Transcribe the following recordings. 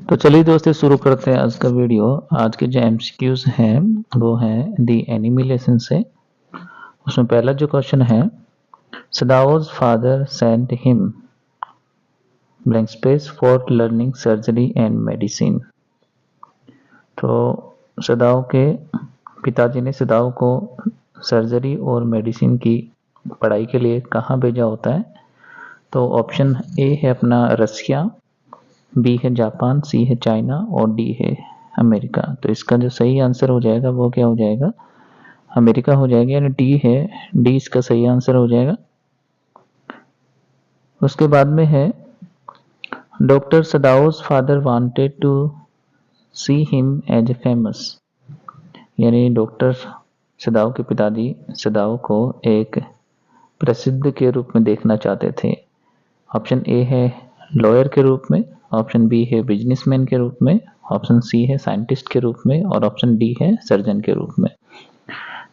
तो चलिए दोस्तों शुरू करते हैं आज का वीडियो। आज के जो एमसीक्यूज हैं वो हैं दी एनिमी लेसन से। उसमें पहला जो क्वेश्चन है, Sadao's father sent him blank space for learning surgery and medicine. तो सदाओ के पिताजी ने सदाओ को सर्जरी और मेडिसिन की पढ़ाई के लिए कहाँ भेजा होता है? तो ऑप्शन ए है अपना रसिया, बी है जापान, सी है चाइना और डी है अमेरिका। तो इसका जो सही आंसर हो जाएगा वो क्या हो जाएगा? अमेरिका हो जाएगा, यानी डी है, डी इसका सही आंसर हो जाएगा। उसके बाद में है doctor Sadao's father wanted to see him as a famous, यानी डॉक्टर सदाओ के पिताजी सदाओ को एक प्रसिद्ध के रूप में देखना चाहते थे। ऑप्शन ए है लॉयर के रूप में, ऑप्शन बी है बिजनेसमैन के रूप में, ऑप्शन सी है साइंटिस्ट के रूप में और ऑप्शन डी है सर्जन के रूप में।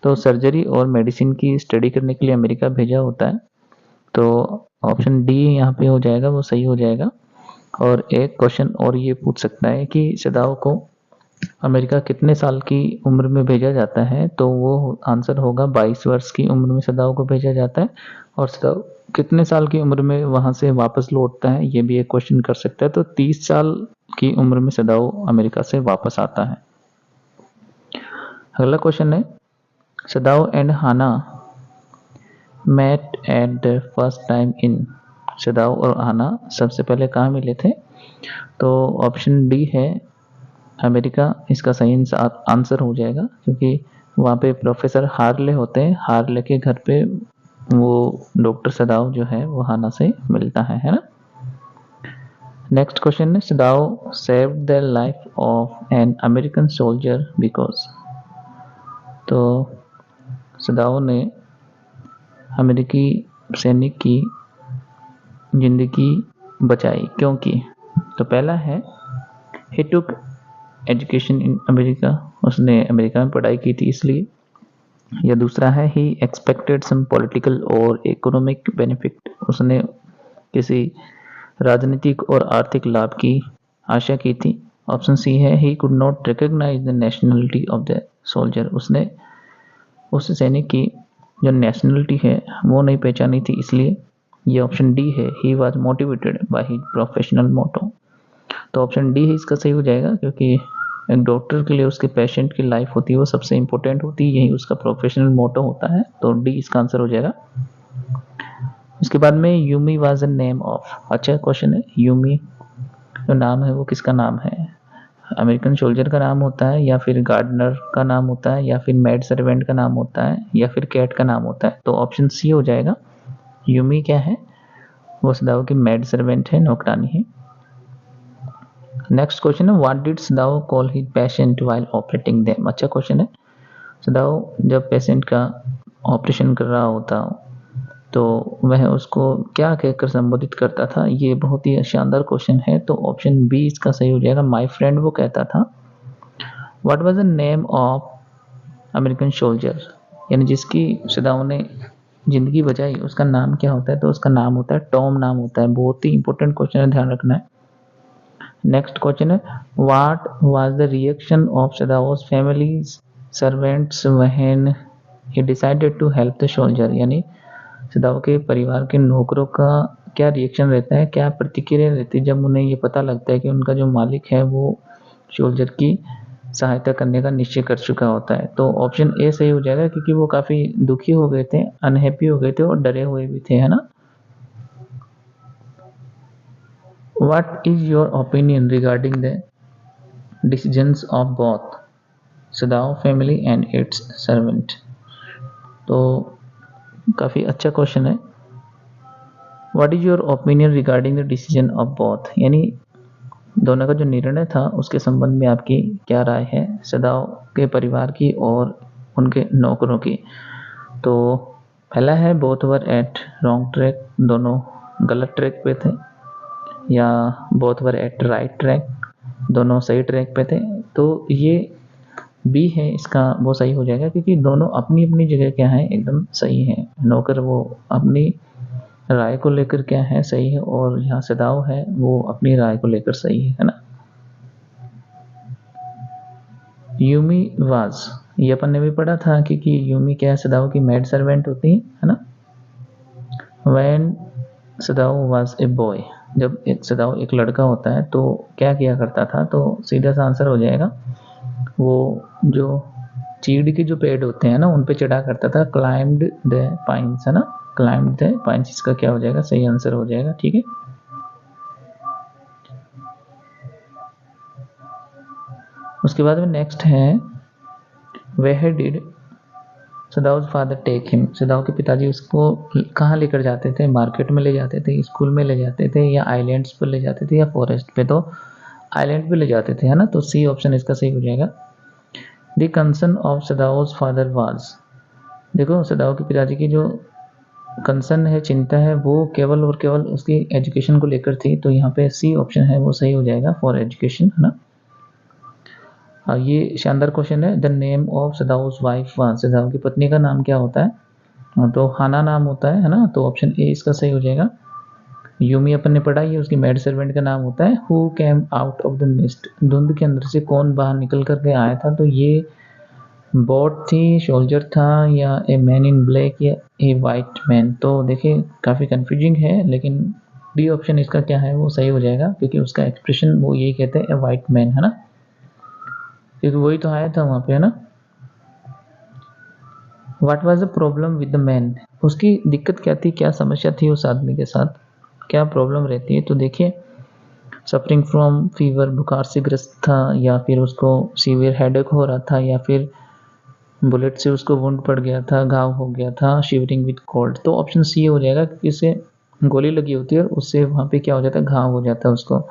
तो सर्जरी और मेडिसिन की स्टडी करने के लिए अमेरिका भेजा होता है, तो ऑप्शन डी यहाँ पे हो जाएगा, वो सही हो जाएगा। और एक क्वेश्चन और ये पूछ सकता है कि सदाओ को अमेरिका कितने साल की उम्र में भेजा जाता है? तो वो आंसर होगा 22 वर्ष की उम्र में सदाओ को भेजा जाता है। और सदाओ कितने साल की उम्र में वहां से वापस लौटता है, ये भी एक क्वेश्चन कर सकता है। तो 30 साल की उम्र में सदाओ अमेरिका से वापस आता है। अगला क्वेश्चन है, Sadao and Hana met at the first time in. Sadao और हाना सबसे पहले कहाँ मिले थे? तो ऑप्शन डी है अमेरिका इसका सही आंसर हो जाएगा, क्योंकि वहाँ पे प्रोफेसर हार्ले होते हैं। हार्ले के घर पे वो डॉक्टर सदाओ जो है वो हाना से मिलता है ना। नेक्स्ट क्वेश्चन है, Sadao saved the life of an American soldier because. तो सदाओ ने अमेरिकी सैनिक की जिंदगी बचाई क्योंकि? तो पहला है ही टुक एजुकेशन इन अमेरिका, उसने अमेरिका में पढ़ाई की थी इसलिए। या दूसरा है ही एक्सपेक्टेड सम पॉलिटिकल और इकोनॉमिक बेनिफिट, उसने किसी राजनीतिक और आर्थिक लाभ की आशा की थी। ऑप्शन सी है he could not recognize the nationality of the soldier, उसने उस सैनिक की जो नेशनलिटी है वो नहीं पहचानी थी इसलिए। ये ऑप्शन डी है he was motivated by his professional motto. तो ऑप्शन डी ही इसका सही हो जाएगा, क्योंकि एक डॉक्टर के लिए उसके पेशेंट की लाइफ होती है वो सबसे इंपॉर्टेंट होती है, यही उसका प्रोफेशनल मोटो होता है। तो डी इसका आंसर हो जाएगा। उसके बाद में Yumi was the name of. अच्छा क्वेश्चन है, यूमी जो नाम है वो किसका नाम है? अमेरिकन सोल्जर का नाम होता है, या फिर गार्डनर का नाम होता है, या फिर मेड सर्वेंट का नाम होता है, या फिर कैट का नाम होता है? तो ऑप्शन सी हो जाएगा। यूमी क्या है? वो सदाओ की मेड सर्वेंट है, नौकरानी है। नेक्स्ट क्वेश्चन है, what did Sadao call his patient while operating them. अच्छा क्वेश्चन है, सदाओ जब पेशेंट का ऑपरेशन कर रहा होता तो वह उसको क्या कहकर संबोधित करता था? ये बहुत ही शानदार क्वेश्चन है। तो ऑप्शन बी इसका सही हो जाएगा, माय फ्रेंड वो कहता था। What was the name of American soldier, यानी जिसकी सदाओ ने जिंदगी बचाई उसका नाम क्या होता है? तो उसका नाम होता है टॉम, नाम होता है। बहुत ही इंपॉर्टेंट क्वेश्चन है, ध्यान रखना है। नेक्स्ट क्वेश्चन है, what was the reaction of Sadao's family servants when he decided to help the soldier, यानी सदाओ के परिवार के नौकरों का क्या रिएक्शन रहता है, क्या प्रतिक्रिया रहती है जब उन्हें ये पता लगता है कि उनका जो मालिक है वो सोल्जर की सहायता करने का निश्चय कर चुका होता है? तो ऑप्शन ए सही हो जाएगा, क्योंकि वो काफी दुखी हो गए थे, अनहैप्पी हो गए थे और डरे हुए भी थे, है ना। What is your opinion regarding the decisions of both Sadao family and its servant? तो काफ़ी अच्छा क्वेश्चन है। What is your opinion regarding the decision of both, यानी दोनों का जो निर्णय था उसके संबंध में आपकी क्या राय है, सदाओ के परिवार की और उनके नौकरों की? तो पहला है both were at wrong track, दोनों गलत ट्रैक पे थे। या both were at right track, दोनों सही ट्रैक पे थे। तो ये बी है इसका, वो सही हो जाएगा, क्योंकि दोनों अपनी अपनी जगह क्या है एकदम सही है। नौकर वो अपनी राय को लेकर क्या है सही है, और यहाँ सदाओ है वो अपनी राय को लेकर सही है ना। यूमी वाज, ये अपन ने भी पढ़ा था कि यूमी क्या है, सदाओ की मेड सर्वेंट होती है ना। When Sadao was a boy, जब एक सदाओ एक लड़का होता है तो क्या किया करता था, तो सीधा सा आंसर हो जाएगा वो जो चीड़ के जो पेड़ होते हैं ना उन पे चढ़ा करता था, क्लाइम्ड द पाइन्स है ना, क्लाइम्ड द पाइन्स, इसका क्या हो जाएगा, सही आंसर हो जाएगा। ठीक है, उसके बाद में नेक्स्ट है where did Sadao's father take him, Sadao के पिताजी उसको कहाँ लेकर जाते थे, मार्केट में ले जाते थे, स्कूल में ले जाते थे, या आइलैंड्स पर ले जाते थे, या फॉरेस्ट पे, तो आइलैंड पे ले जाते थे है ना, तो सी ऑप्शन इसका सही हो जाएगा। The concern of Sadao's father was, देखो सदाउ के पिताजी की जो कंसर्न है, चिंता है, वो केवल और केवल उसकी एजुकेशन को लेकर थी, तो यहाँ पे सी ऑप्शन है वो सही हो जाएगा, फॉर एजुकेशन है ना। ये शानदार क्वेश्चन है, the name of Sadao's wife was, Sadao की पत्नी का नाम क्या होता है, तो हाना नाम होता है ना, तो ऑप्शन ए इसका सही हो जाएगा। यूमी अपन ने पढ़ा, ये उसकी मेड सर्वेंट का नाम होता है। Who came out of the mist, धुंध के अंदर से कौन बाहर निकल करके आया था, तो ये बोट थी, सोल्जर था, या ए मैन इन ब्लैक, या ए वाइट मैन, तो देखिए काफ़ी कंफ्यूजिंग है, लेकिन बी ऑप्शन इसका क्या है वो सही हो जाएगा, क्योंकि उसका एक्सप्रेशन वो यही कहते हैं, ए वाइट मैन है ना, क्योंकि वही तो आया था वहाँ पे है ना। What was the problem with the man, उसकी दिक्कत क्या थी, क्या समस्या थी उस आदमी के साथ, क्या प्रॉब्लम रहती है, तो देखिए सफरिंग फ्रॉम फीवर, बुखार से ग्रस्त था, या फिर उसको सीवियर हेडेक हो रहा था, या फिर बुलेट से उसको वुंड पड़ गया था, घाव हो गया था, शिवरिंग विद कोल्ड, तो ऑप्शन सी हो जाएगा, क्योंकि इसे गोली लगी होती है और उससे वहाँ पे क्या हो जाता है, घाव हो जाता है उसको।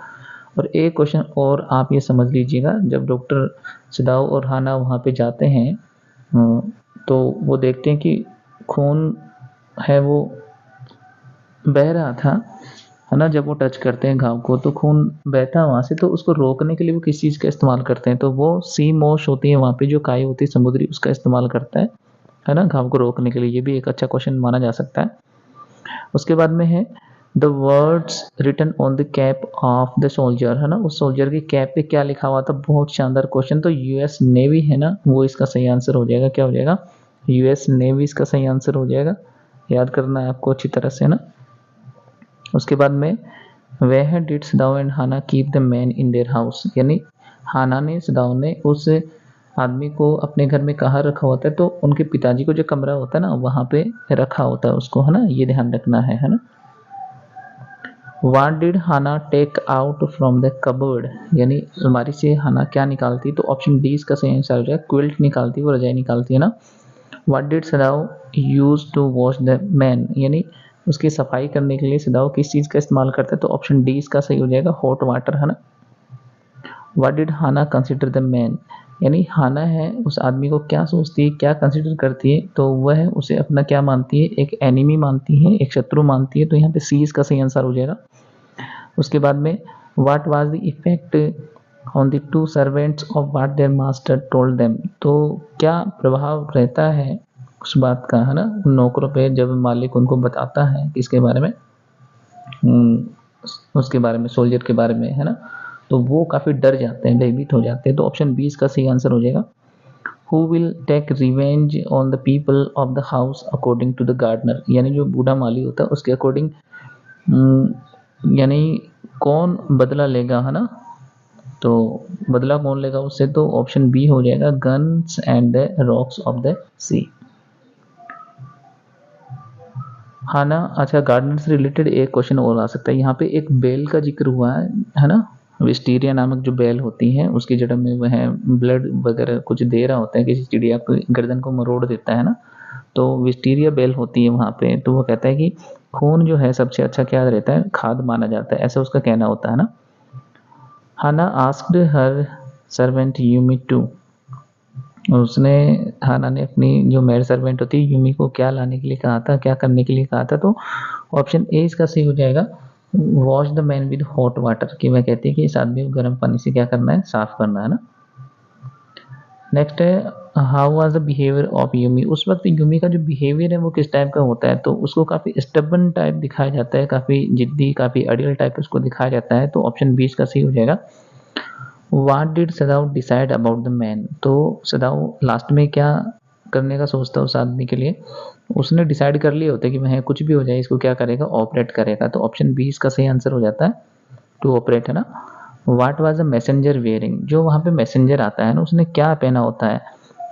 और एक क्वेश्चन और आप ये समझ लीजिएगा, जब डॉक्टर सदाओ और हाना वहाँ पे जाते हैं तो वो देखते हैं कि खून है वो बह रहा था है ना, जब वो टच करते हैं घाव को तो खून बहता है वहाँ से, तो उसको रोकने के लिए वो किस चीज़ का इस्तेमाल करते हैं, तो वो सी मोश होती है वहाँ पे, जो काई होती है समुद्री, उसका इस्तेमाल करता है ना, घाव को रोकने के लिए। ये भी एक अच्छा क्वेश्चन माना जा सकता है। उसके बाद में है the words written on the cap of the soldier, है ना, उस सोल्जर की कैप पे क्या लिखा हुआ था, बहुत शानदार क्वेश्चन, तो यूएस नेवी है ना, वो इसका सही आंसर हो जाएगा, क्या हो जाएगा, यूएस नेवी इसका सही आंसर हो जाएगा, याद करना है आपको अच्छी तरह से है ना। उसके बाद में where did Sadao and Hana keep the man in their house, यानी हाना ने सदाओ ने उस आदमी को अपने घर में कहाँ रखा होता है, तो उनके पिताजी को जो कमरा होता है ना वहाँ पे रखा होता है उसको, है ना, ये ध्यान रखना है ना। What did Hannah take out from the cupboard, यानी अलमारी से हाना क्या निकालती, तो ऑप्शन डी इसका सही आंसर हो जाएगा, क्विल्ट निकालती है, वो रजाई निकालती है ना। What did Sadao use to wash the man, यानी उसकी सफाई करने के लिए सदाओ किस चीज़ का इस्तेमाल करता है, तो ऑप्शन डी इसका सही हो जाएगा, हॉट वाटर है ना। What did Hannah consider the man, यानी हाना है उस आदमी को क्या सोचती है, क्या कंसिडर करती है, तो वह उसे अपना क्या मानती है, एक एनिमी मानती है, एक शत्रु मानती है, तो यहाँ पे सी इसका सही आंसर हो जाएगा। उसके बाद में what was the effect on the two servants of what their master told them, तो क्या प्रभाव रहता है उस बात का, है ना, उन नौकरों पे जब मालिक उनको बताता है इसके बारे में, उसके बारे में, सोल्जर के बारे में, है ना, तो वो काफ़ी डर जाते हैं, भयभीत हो जाते हैं, तो ऑप्शन बी इसका सही आंसर हो जाएगा। Who will take revenge on the people of the house according to the gardener, यानी जो बूढ़ा माली होता है उसके अकॉर्डिंग, यानी कौन बदला लेगा, है ना, तो बदला कौन लेगा उससे, तो ऑप्शन बी हो जाएगा, guns and the rocks of the sea. हाँ ना, अच्छा गार्डनर से रिलेटेड एक क्वेश्चन और आ सकता है, यहाँ पे एक बेल का जिक्र हुआ है ना, विस्टीरिया नामक जो बेल होती है उसकी जड़ में वह ब्लड वगैरह कुछ दे रहा होता है, किसी चिड़िया को गर्दन को मरोड़ देता है ना, तो विस्टीरिया बेल होती है वहाँ पे, तो वो कहता है कि खून जो है सबसे अच्छा क्या रहता है, खाद माना जाता है, ऐसा उसका कहना होता है ना। Hana asked her servant Yumi to, उसने हाना ने अपनी जो मेड सर्वेंट होती है यूमी को क्या लाने के लिए कहा था, क्या करने के लिए कहा था, तो ऑप्शन ए इसका सही हो जाएगा, wash the man with hot water, कि वह कहती है कि इस आदमी को गर्म पानी से क्या करना है, साफ करना है ना। नेक्स्ट है how was the behaviour of Yumi, उस वक्त यूमी का जो बिहेवियर है वो किस टाइप का होता है, तो उसको काफ़ी स्टबन टाइप दिखाया जाता है, काफ़ी जिद्दी, काफ़ी अड़ियल टाइप उसको दिखाया जाता है, तो ऑप्शन बी इसका सही हो जाएगा, what did सदाव decide about the man, तो सदाव लास्ट में क्या करने का सोचता है उस आदमी के लिए, उसने डिसाइड कर लिया होता है कि वह कुछ भी हो जाए इसको क्या करेगा, ऑपरेट करेगा। तो ऑप्शन बी इसका सही आंसर हो जाता है, टू ऑपरेट, है ना। What was the messenger wearing, जो वहाँ पे मैसेंजर आता है ना उसने क्या पहना होता है,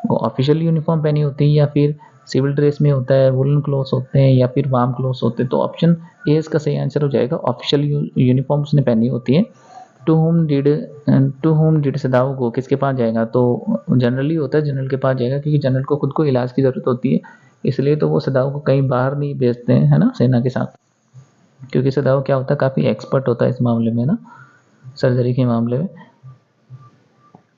वो ऑफिशियल यूनिफॉर्म पहनी होती है या फिर सिविल ड्रेस में होता है, वुलन क्लोथ्स होते हैं या फिर वार्म क्लोथ्स होते हैं। तो ऑप्शन ए इसका सही आंसर हो जाएगा, ऑफिशियल यूनिफॉर्म उसने पहनी होती है। टू होम डिड सदाव गो, किसके पास जाएगा, तो जनरली होता है जनरल के पास जाएगा, क्योंकि जनरल को खुद को इलाज की ज़रूरत होती है, इसलिए तो वो सदाव को कहीं बाहर नहीं भेजते हैं, है ना, सेना के साथ, क्योंकि सदाव क्या होता है काफ़ी एक्सपर्ट होता है इस मामले में ना, सर्जरी के मामले में।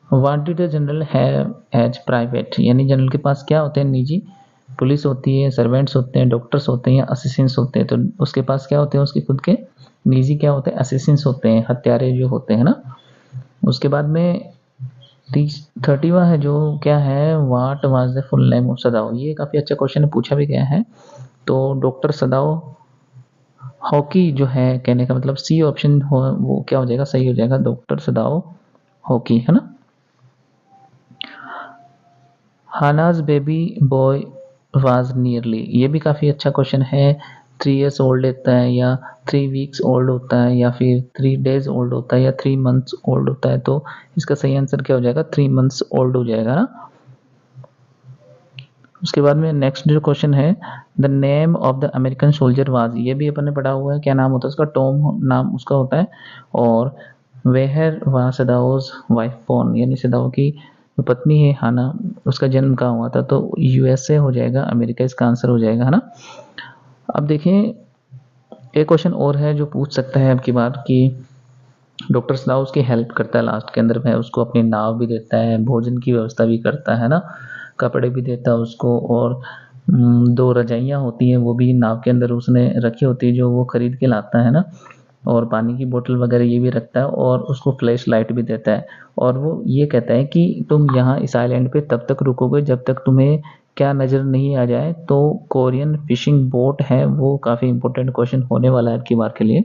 What did the general have as private, यानी जनरल के पास क्या होते हैं, निजी पुलिस होती है, सर्वेंट्स होते हैं, डॉक्टर्स होते हैं या असिस्टेंट्स होते हैं। तो उसके पास क्या होते हैं, उसके खुद के निजी क्या होते हैं, असिस्टेंट्स होते हैं, हत्यारे जो होते हैं ना। उसके बाद में 30वां है जो क्या है, what was the full name of सदाव, ये काफ़ी अच्छा क्वेश्चन पूछा भी गया है। तो डॉक्टर सदाव हॉकी जो है, कहने का मतलब सी ऑप्शन हो वो क्या हो जाएगा, सही हो जाएगा, डॉक्टर सदाव हॉकी, है ना। हानाज बेबी बॉय वाज नियरली, ये भी काफ़ी अच्छा क्वेश्चन है। 3 ईयर्स ओल्ड होता है या 3 वीक्स ओल्ड होता है या फिर 3 डेज ओल्ड होता है या 3 मंथ्स ओल्ड होता है, तो इसका सही आंसर क्या हो जाएगा, 3 मंथ्स ओल्ड हो जाएगा ना। उसके बाद में नेक्स्ट जो क्वेश्चन है, the name of the American soldier was, ये भी अपन ने पढ़ा हुआ है, क्या नाम होता है उसका, टॉम नाम उसका होता है। और वेयर वाज सदाओज वाइफ बोर्न, यानी सदाओ की जो पत्नी है हाना, उसका जन्म कहाँ हुआ था, तो यूएसए हो जाएगा, अमेरिका इसका आंसर हो जाएगा, है ना। अब देखिए एक क्वेश्चन और है जो पूछ सकता है अब की बार कि डॉक्टर सदाव उसकी हेल्प करता है लास्ट के अंदर में, उसको अपनी नाव भी देता है, भोजन की व्यवस्था भी करता है ना, कपड़े भी देता है उसको, और 2 रजाइयाँ होती हैं वो भी नाव के अंदर उसने रखी होती है जो वो खरीद के लाता है ना, और पानी की बोतल वगैरह ये भी रखता है, और उसको फ्लैश लाइट भी देता है। और वो ये कहता है कि तुम यहाँ इस आइलैंड पे तब तक रुकोगे जब तक तुम्हें क्या नज़र नहीं आ जाए, तो कोरियन फिशिंग बोट है वो काफ़ी इंपॉर्टेंट क्वेश्चन होने वाला है अब की बार के लिए।